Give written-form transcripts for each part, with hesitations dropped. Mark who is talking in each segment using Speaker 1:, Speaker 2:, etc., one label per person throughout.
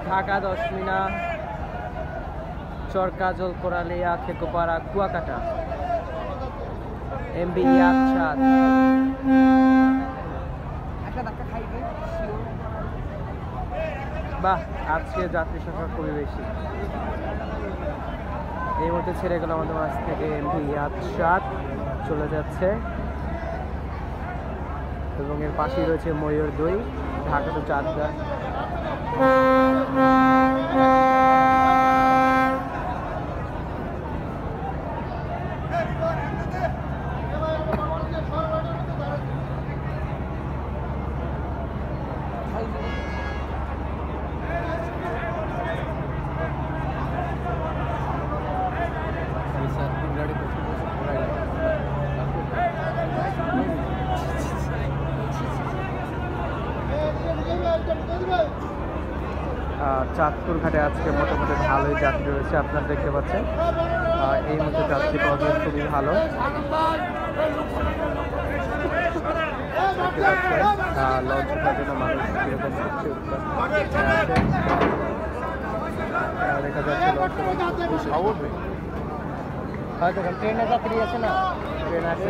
Speaker 1: ঢাকা দশমিনা চরকা জলকরালিয়া খেকোপাড়া কুয়াকাটা এমবি ইয়াদ বাহ, আজকে যাত্রী সংখ্যা খুবই বেশি। এই মুহূর্তে ছেড়ে গেল আমাদের মাঝ থেকে এমভি ইয়াদ চলে যাচ্ছে এবং এর পাশেই রয়েছে ময়ূর 2 ঢাকা টু চাঁদগাঁ। চাঁদপুর ঘাটে আজকে মোটামুটি ভালোই যাত্রী রয়েছে, আপনারা দেখতে পাচ্ছেন। এই মুহূর্তে যাত্রী পাওয়া খুবই ভালো। লঞ্চ ওঠার জন্য মানুষ কীরকম দেখা যাচ্ছে। হয়তো ট্রেনে যাত্রী আছে না, ট্রেন আসছে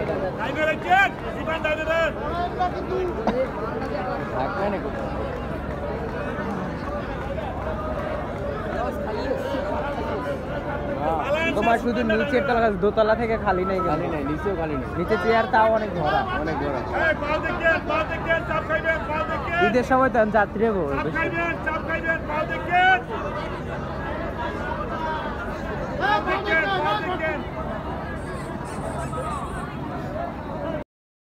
Speaker 1: তোমার শুধু নিচের তলা, দোতলা থেকে খালি নেই, নিচেও খালি নেই, নিচে চেয়ার তাও অনেক ভরা, অনেক ভরা। ঈদের সময় তো যাত্রী